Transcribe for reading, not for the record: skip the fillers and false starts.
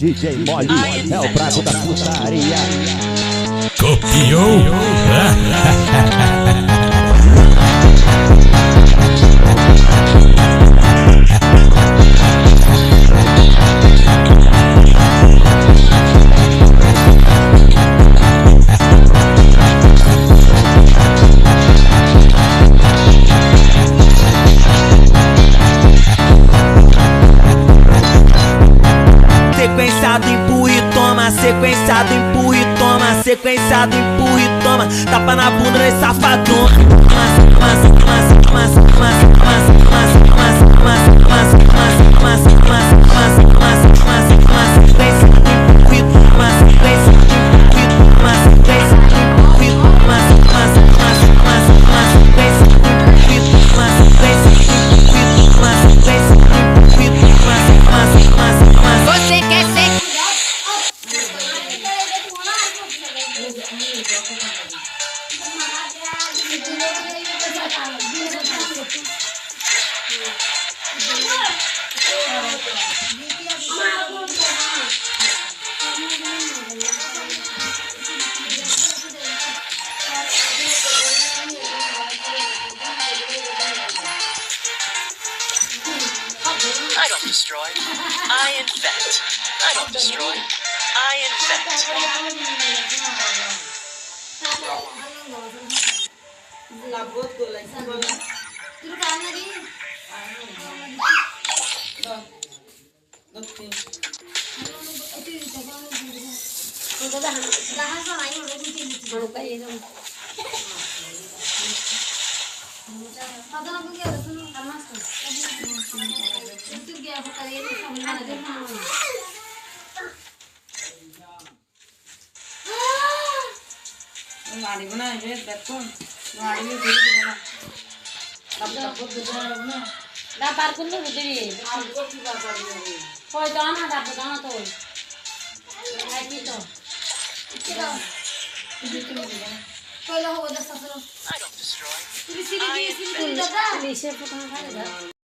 DJ Mole é o brabo da putaria. Copiou? Sequenciado, empurra e toma, sequenciado, empurra e toma, sequenciado, empurra e toma, tapa na bunda desse safadão. I don't destroy, I infect. I don't destroy, I infect. गाड़ी बनाए हैं देखो गाड़ी में फिर भी बना तब तक बहुत गुजरा है ना डा पार कुल्लू गुजरी आपको की बात कर रही है कोई जाना डा बताना तो आई की तो I don't destroy, I infect. Police से पता है